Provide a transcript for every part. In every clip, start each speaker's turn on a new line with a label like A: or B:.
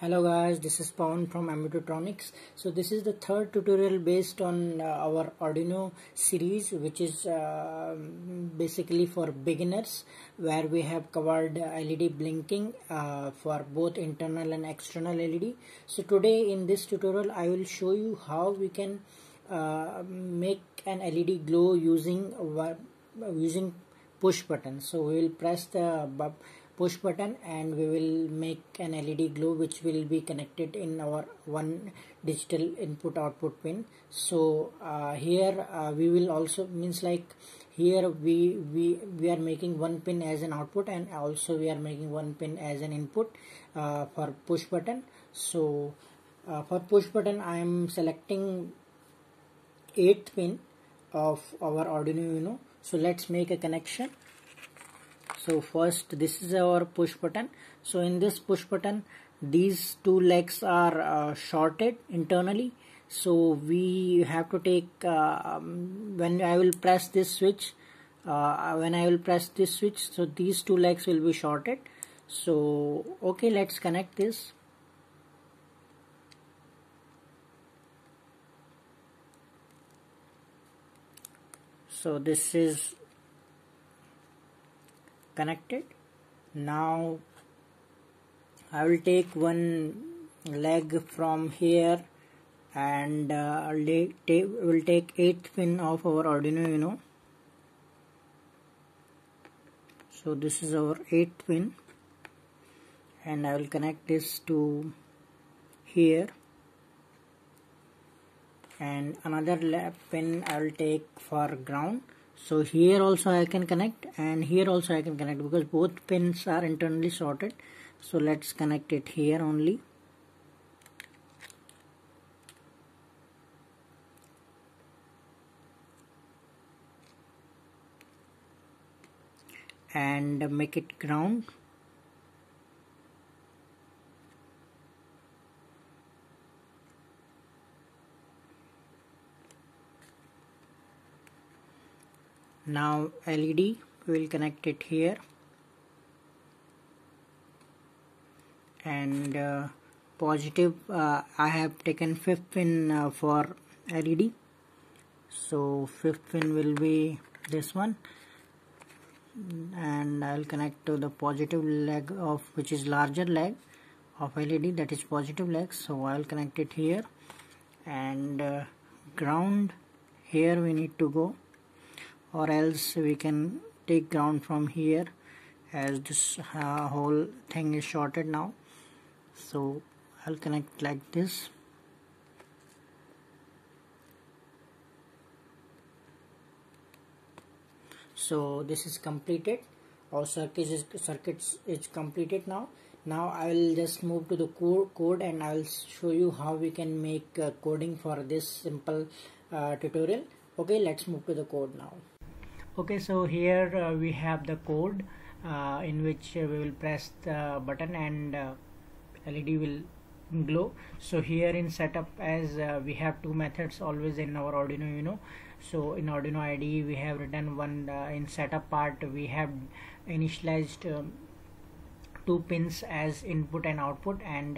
A: Hello guys, this is Pawan from Ambitutronics. So this is the third tutorial based on our Arduino series, which is basically for beginners, where we have covered LED blinking for both internal and external LED. So today in this tutorial I will show you how we can make an LED glow using push button. So we will press the push button and we will make an LED glow which will be connected in our one digital input output pin. So here we will also here we are making one pin as an output, and also we are making one pin as an input for push button. So for push button I am selecting 8th pin of our Arduino Uno. So let's make a connection. So first, this is our push button. So in this push button, these two legs are shorted internally. So we have to take when I will press this switch. So these two legs will be shorted. So okay, let's connect this. So this is connected. Now I will take one leg from here and will take 8th pin of our Arduino Uno. So this is our 8th pin, and I will connect this to here, and another pin I will take for ground. So here also I can connect, and here also I can connect, because both pins are internally sorted. So let's connect it here only. And make it ground. Now LED, we will connect it here, and positive I have taken 5th pin for LED. So 5th pin will be this one, and I will connect to the positive leg of, which is larger leg of LED, that is positive leg. So I will connect it here, and ground here we need to go, or else we can take ground from here, as this whole thing is shorted now. So I'll connect like this. So this is completed. Our circuit is completed now. Now I will just move to the code, and I will show you how we can make coding for this simple tutorial. Okay, let's move to the code now. Okay, so here we have the code in which we will press the button and LED will glow. So here in setup, as we have two methods always in our Arduino Uno. So in Arduino IDE we have written one in setup part we have initialized 2 pins as input and output, and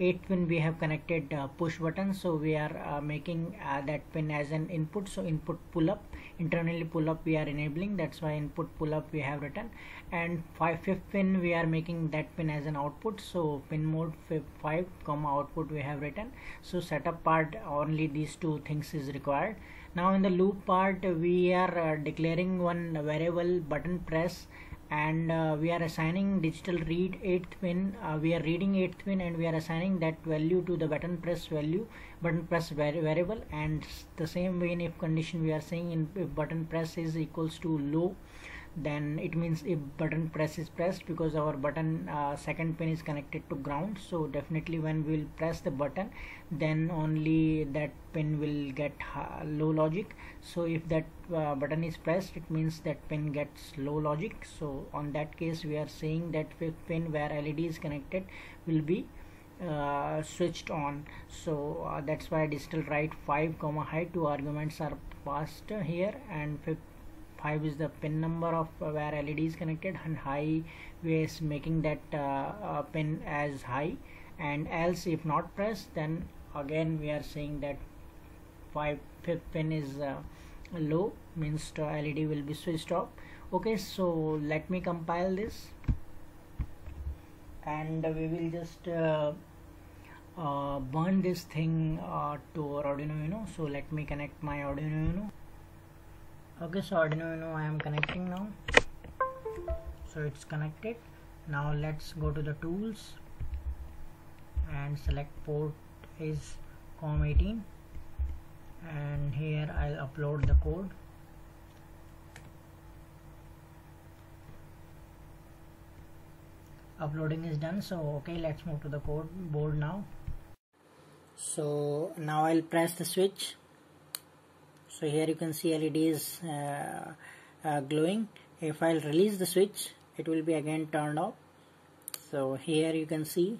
A: 8th pin we have connected push button. So we are making that pin as an input. So input pull up, internally pull up we are enabling, that's why input pull up we have written. And 5th pin we are making that pin as an output. So pin mode 5 comma output we have written. So setup part only these two things is required. Now in the loop part we are declaring one variable button press, and we are assigning digital read 8th pin. We are reading 8th pin, and we are assigning that value to the button press variable. And the same way in if condition we are saying if button press is equals to low, then it means if button press is pressed, because our button second pin is connected to ground. So definitely when we will press the button, then only that pin will get low logic. So if that button is pressed, it means that pin gets low logic. So on that case we are saying that 5th pin where LED is connected will be switched on. So that's why digital write 5 comma high, 2 arguments are passed here, and 5 is the pin number of where LED is connected, and high is making that pin as high, and else if not pressed, then again we are saying that 5th pin is low, means the LED will be switched off. Okay, so let me compile this, and we will just burn this thing to our Arduino Uno. So let me connect my Arduino Uno. Okay, so Arduino Uno I am connecting now. So it's connected. Now let's go to the tools and select port is COM18, and here I'll upload the code. Uploading is done. So okay, let's move to the board now. So now I'll press the switch. So here you can see LED is glowing. If I'll release the switch, it will be again turned off. So here you can see,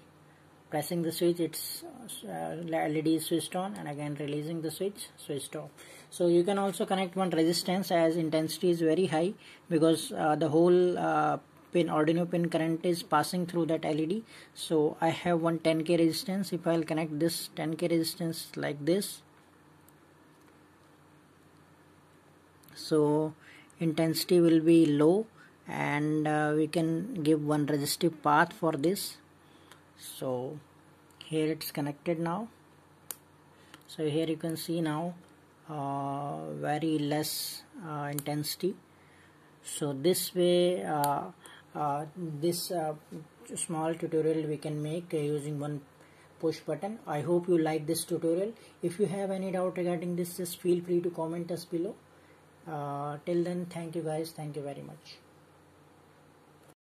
A: pressing the switch, it's LED is switched on, and again releasing the switch, switched off. So you can also connect one resistance, as intensity is very high, because the whole Arduino pin current is passing through that LED. So I have one 10k resistance. If I'll connect this 10k resistance like this, so intensity will be low, and we can give one resistive path for this. So here it's connected now. So here you can see now very less intensity. So this way this small tutorial we can make using one push button. I hope you like this tutorial. If you have any doubt regarding this, just feel free to comment us below. Till then, thank you guys, thank you very much.